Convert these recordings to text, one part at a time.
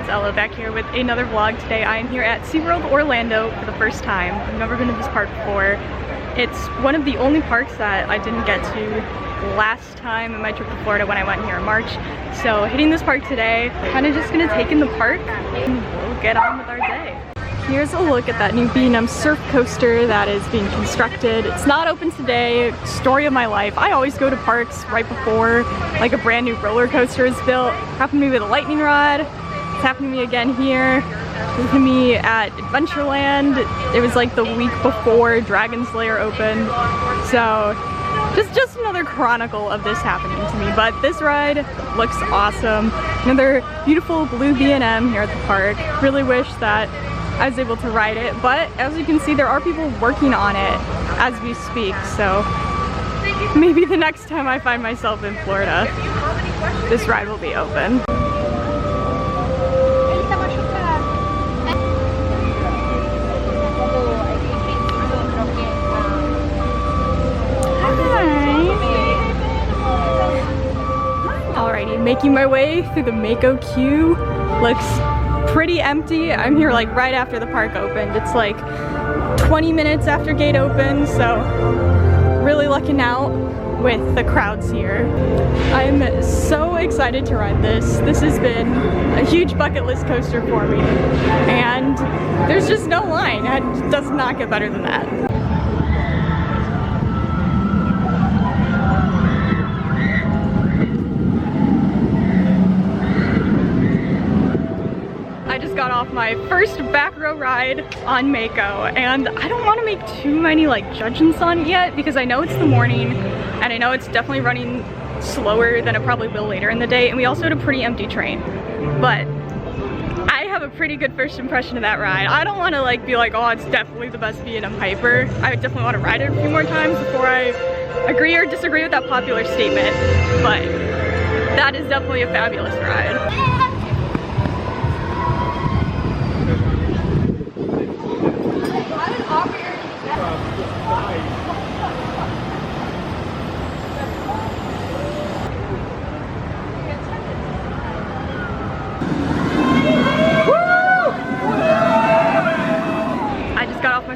it's Ella back here with another vlog. Today I am here at SeaWorld Orlando for the first time. I've never been to this park before. It's one of the only parks that I didn't get to last time in my trip to Florida when I went here in March. So hitting this park today, kind of just gonna take in the park and we'll get on with our day. Here's a look at that new B&M surf coaster that is being constructed. It's not open today. Story of my life. I always go to parks right before like a brand new roller coaster is built. Happened to me with a lightning rod. It's happened to me again here. Happened to me at Adventureland. It was like the week before Dragon's Lair opened. So just another chronicle of this happening to me. But this ride looks awesome. Another beautiful blue B&M here at the park. Really wish that I was able to ride it, but as you can see, there are people working on it as we speak, so maybe the next time I find myself in Florida, this ride will be open. Alrighty, making my way through the Mako queue. Looks pretty empty. I'm here like right after the park opened. It's like 20 minutes after gate open, so really lucking out with the crowds here. I'm so excited to ride this. This has been a huge bucket list coaster for me, and there's just no line. It does not get better than that. Got off my first back row ride on Mako, and I don't want to make too many like judgments on it yet because I know it's the morning and I know it's definitely running slower than it probably will later in the day, and we also had a pretty empty train, but I have a pretty good first impression of that ride. I don't want to like be like, oh, it's definitely the best B&M Hyper. I definitely want to ride it a few more times before I agree or disagree with that popular statement, but that is definitely a fabulous ride.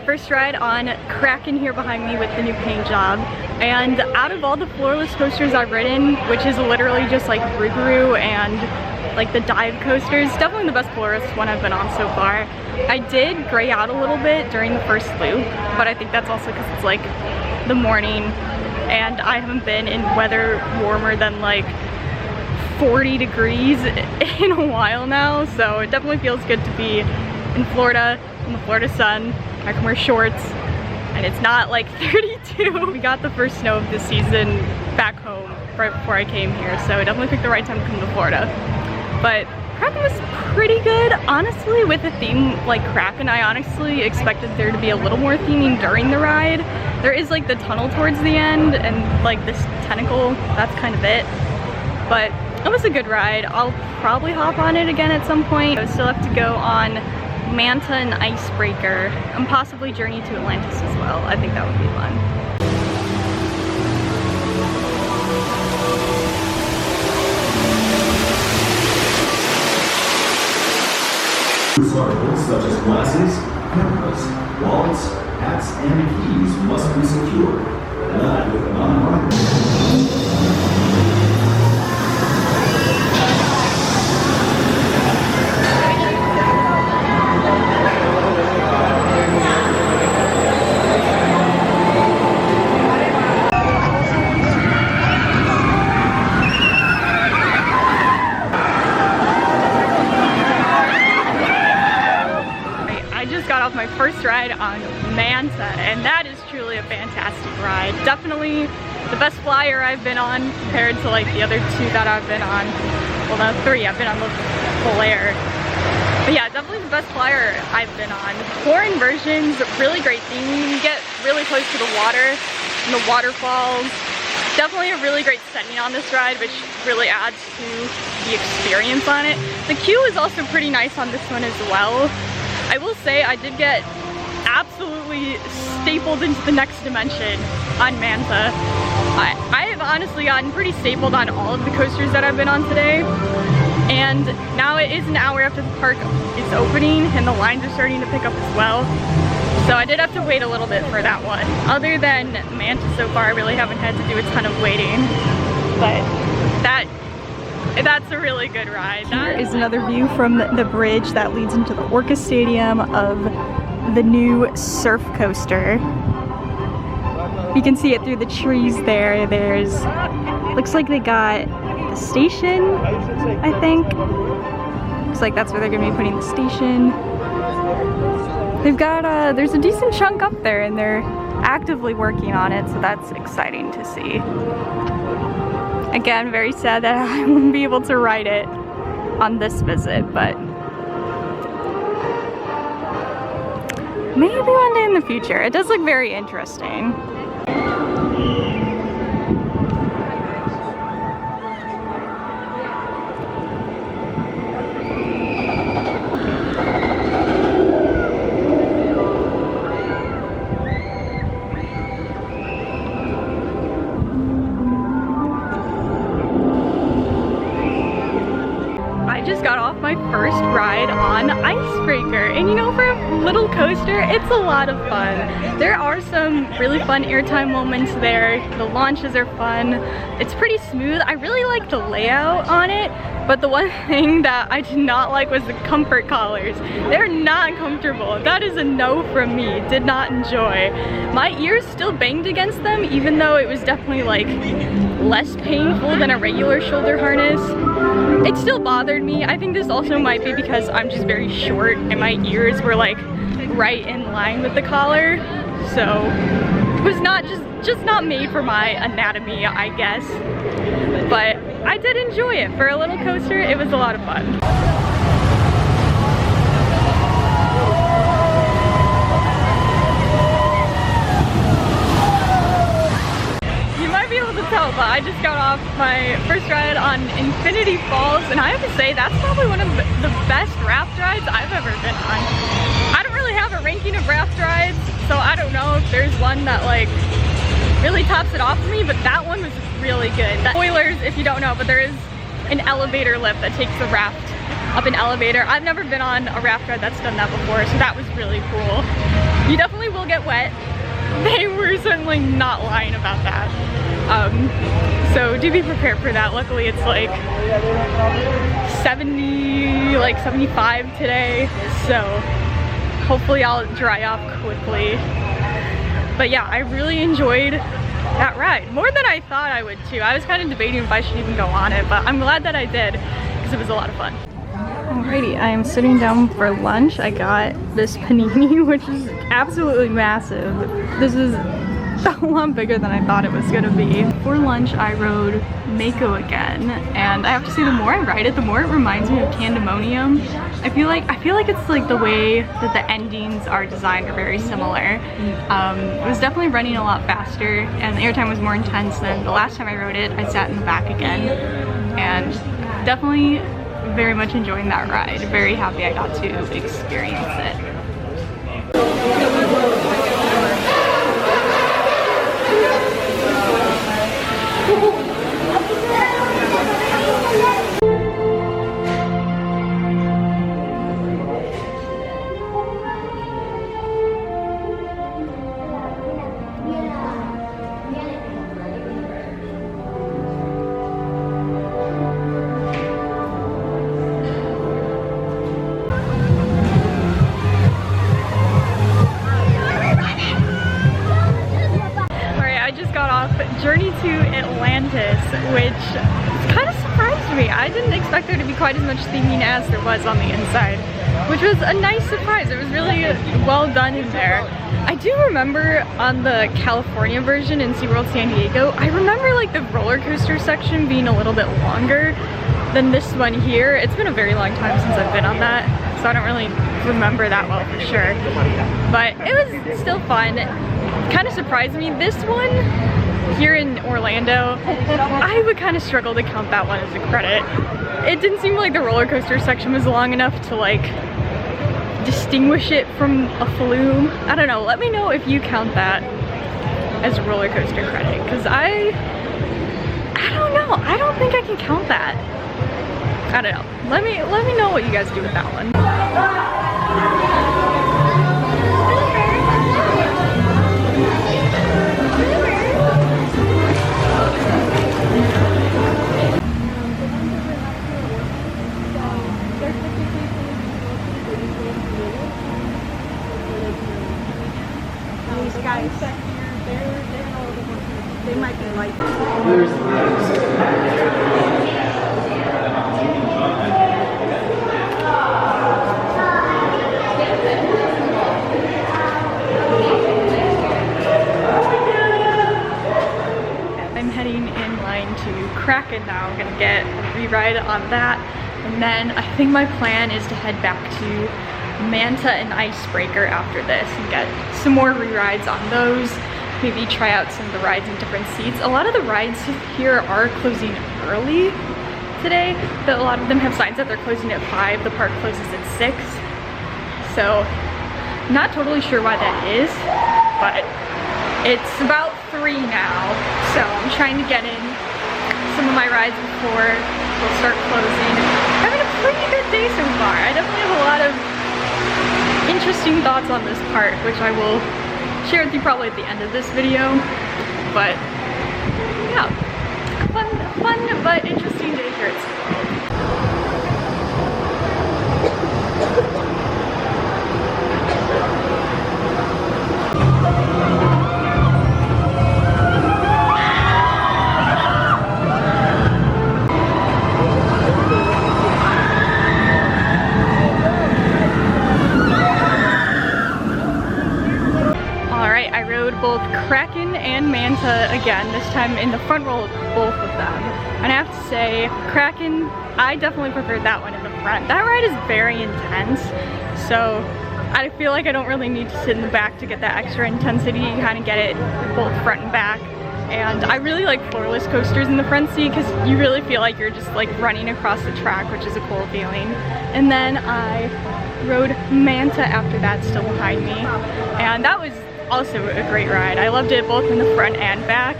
First ride on Kraken here behind me with the new paint job, and out of all the floorless coasters I've ridden, which is literally just like Rougarou and like the dive coasters, definitely the best floorless one I've been on so far. I did gray out a little bit during the first loop, but I think that's also because it's like the morning and I haven't been in weather warmer than like 40 degrees in a while now, so it definitely feels good to be in Florida, in the Florida sun. I can wear shorts and it's not like 32. We got the first snow of the season back home right before I came here, so I definitely picked the right time to come to Florida. But Kraken was pretty good, honestly. With a theme like Kraken, I honestly expected there to be a little more theming during the ride. There is like the tunnel towards the end and like this tentacle, that's kind of it. But it was a good ride. I'll probably hop on it again at some point. I still have to go on Manta and Icebreaker, and possibly journey to Atlantis as well. I think that would be fun. Articles such as glasses, cameras, wallets, hats, and keys must be secured. Not with a non-rider. My first ride on Manta, and that is truly a fantastic ride. Definitely the best flyer I've been on compared to like the other two that I've been on. Well, no, three. I've been on the full air. But yeah, definitely the best flyer I've been on. Foreign versions, really great theming. You get really close to the water and the waterfalls. Definitely a really great setting on this ride, which really adds to the experience on it. The queue is also pretty nice on this one as well. I will say I did get absolutely stapled into the next dimension on Manta. I have honestly gotten pretty stapled on all of the coasters that I've been on today. And now it is an hour after the park is opening and the lines are starting to pick up as well. So I did have to wait a little bit for that one. Other than Manta so far, I really haven't had to do a ton of waiting. But that's a really good ride. Here is another view from the bridge that leads into the Orca Stadium of the new surf coaster. You can see it through the trees there. There's, looks like they got the station, I think. Looks like that's where they're gonna be putting the station. They've got, there's a decent chunk up there and they're actively working on it, so that's exciting to see. Again, very sad that I won't be able to ride it on this visit, but maybe one day in the future. It does look very interesting. Got off my first ride on Icebreaker, and you know, for a little coaster, it's a lot of fun. There are some really fun airtime moments there. The launches are fun. It's pretty smooth. I really like the layout on it, but the one thing that I did not like was the comfort collars. They're not comfortable. That is a no from me. Did not enjoy. My ears still banged against them, even though it was definitely like less painful than a regular shoulder harness. It still bothered me. I think this also might be because I'm just very short and my ears were like right in line with the collar. So it was not just not made for my anatomy, I guess. But I did enjoy it. For a little coaster, it was a lot of fun. Tell, but I just got off my first ride on Infinity Falls, and I have to say that's probably one of the best raft rides I've ever been on. I don't really have a ranking of raft rides, so I don't know if there's one that like really tops it off for me, but that one was really good. Spoilers if you don't know, but there is an elevator lift that takes the raft up an elevator. I've never been on a raft ride that's done that before, so that was really cool. You definitely will get wet. They were certainly not lying about that. So do be prepared for that. Luckily it's like 75 today, so hopefully I'll dry off quickly. But yeah, I really enjoyed that ride, more than I thought I would too. I was kind of debating if I should even go on it, but I'm glad that I did because it was a lot of fun. Alrighty, I am sitting down for lunch. I got this panini, which is absolutely massive. This is a lot bigger than I thought it was gonna be. For lunch, I rode Mako again, and I have to say, the more I ride it, the more it reminds me of Pandemonium. I feel like it's like the way that the endings are designed are very similar. It was definitely running a lot faster, and the airtime was more intense than the last time I rode it. I sat in the back again, and definitely very much enjoying that ride. Very happy I got to experience it. Journey to Atlantis, which kind of surprised me. I didn't expect there to be quite as much theming as there was on the inside, which was a nice surprise. It was really well done in there. I do remember on the California version in SeaWorld San Diego, I remember like the roller coaster section being a little bit longer than this one here. It's been a very long time since I've been on that, so I don't really remember that well for sure. But it was still fun. Kind of surprised me. This one here in Orlando, I would kind of struggle to count that one as a credit. It didn't seem like the roller coaster section was long enough to like distinguish it from a flume. I don't know, let me know if you count that as a roller coaster credit, because I don't know, I don't think I can count that. I don't know. Let me know what you guys do with that one. These guys, they might be like. I'm heading in line to Kraken now. I'm gonna get a re-ride on that, and then I think my plan is to head back to Manta and Icebreaker after this and get some more re-rides on those. Maybe try out some of the rides in different seats. A lot of the rides here are closing early today, but a lot of them have signs that they're closing at 5. The park closes at 6. So not totally sure why that is, but it's about 3 now. So I'm trying to get in some of my rides before they'll start closing. Having a pretty good day so far. I definitely have a lot of interesting thoughts on this park, which I will share with you probably at the end of this video. But yeah, fun but interesting day here at SeaWorld. Both Kraken and Manta again, this time in the front row of both of them. And I have to say, Kraken, I definitely preferred that one in the front. That ride is very intense, so I feel like I don't really need to sit in the back to get that extra intensity. You kind of get it both front and back. And I really like floorless coasters in the front seat because you really feel like you're just like running across the track, which is a cool feeling. And then I rode Manta after that, still behind me, and that was also a great ride. I loved it both in the front and back.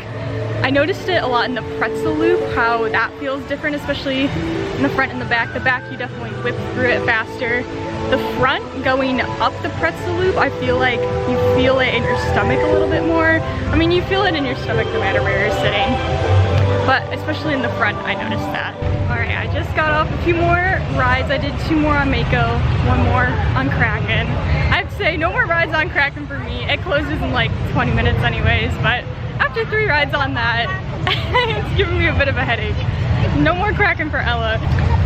I noticed it a lot in the pretzel loop, how that feels different, especially in the front and the back. The back, you definitely whip through it faster. The front, going up the pretzel loop, I feel like you feel it in your stomach a little bit more. I mean, you feel it in your stomach no matter where you're sitting, but especially in the front, I noticed that. All right, I just got off a few more rides. I did 2 more on Mako, 1 more on Kraken. I have to say, no more rides on Kraken for me. It closes in like 20 minutes anyways, but after 3 rides on that, it's giving me a bit of a headache. No more Kraken for Ella.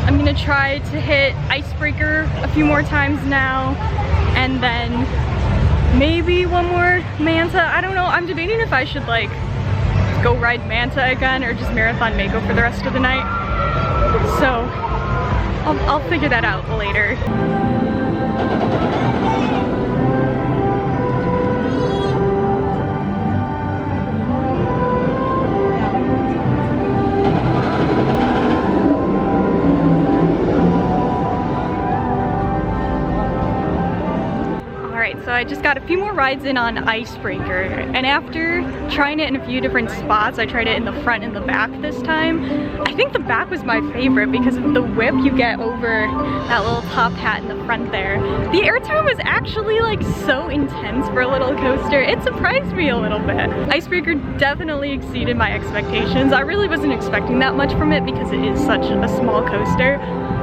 I'm gonna try to hit Icebreaker a few more times now, and then maybe 1 more Manta. I don't know, I'm debating if I should like go ride Manta again or just marathon Mako for the rest of the night. So I'll figure that out later. So I just got a few more rides in on Icebreaker, and after trying it in a few different spots, I tried it in the front and the back this time. I think the back was my favorite because of the whip you get over that little top hat in the front there. The airtime was actually like so intense for a little coaster. It surprised me a little bit. Icebreaker definitely exceeded my expectations. I really wasn't expecting that much from it because it is such a small coaster,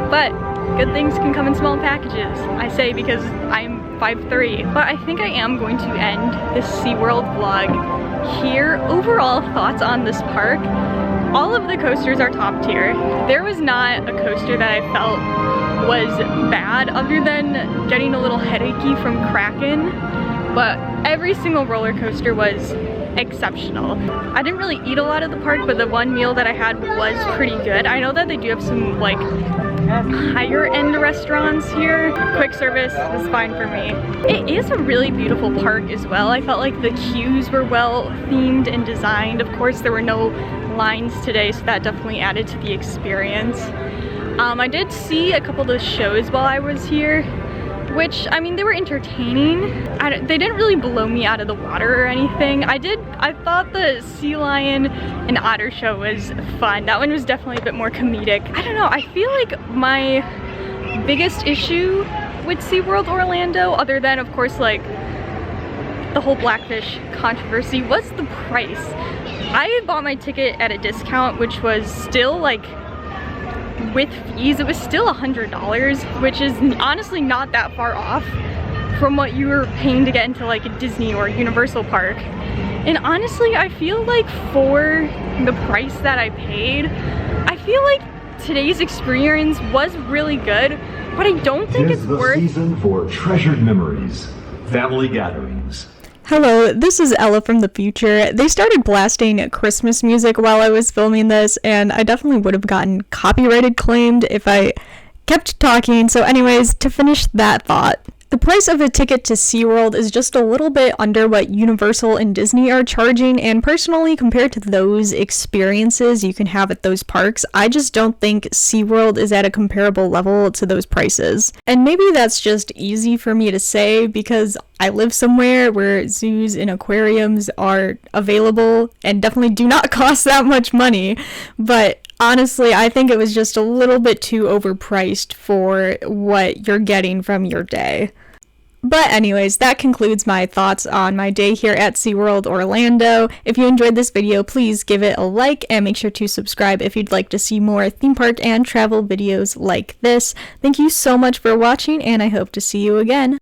but good things can come in small packages, I say, because I'm 5'3". But I think I am going to end this SeaWorld vlog here. Overall thoughts on this park. All of the coasters are top tier. There was not a coaster that I felt was bad other than getting a little headachy from Kraken, but every single roller coaster was exceptional. I didn't really eat a lot of the park, but the one meal that I had was pretty good. I know that they do have some like higher end restaurants here. Quick service was fine for me. It is a really beautiful park as well. I felt like the queues were well themed and designed. Of course, there were no lines today, so that definitely added to the experience. I did see a couple of the shows while I was here, which, I mean, they were entertaining. They didn't really blow me out of the water or anything. I thought the sea lion and otter show was fun. That one was definitely a bit more comedic. I don't know, I feel like my biggest issue with SeaWorld Orlando, other than of course like the whole blackfish controversy, was the price. I bought my ticket at a discount, which was still like, with fees, it was still $100, which is honestly not that far off from what you were paying to get into like a Disney or Universal park. And honestly, I feel like for the price that I paid, I feel like today's experience was really good, but I don't think it's worth... Tis the season for treasured memories, family gatherings. Hello, this is Ella from the future. They started blasting Christmas music while I was filming this, and I definitely would have gotten copyrighted claimed if I kept talking. So anyways, to finish that thought, the price of a ticket to SeaWorld is just a little bit under what Universal and Disney are charging, and personally, compared to those experiences you can have at those parks, I just don't think SeaWorld is at a comparable level to those prices. And maybe that's just easy for me to say because I live somewhere where zoos and aquariums are available and definitely do not cost that much money, but honestly, I think it was just a little bit too overpriced for what you're getting from your day. But anyways, that concludes my thoughts on my day here at SeaWorld Orlando. If you enjoyed this video, please give it a like and make sure to subscribe if you'd like to see more theme park and travel videos like this. Thank you so much for watching, and I hope to see you again.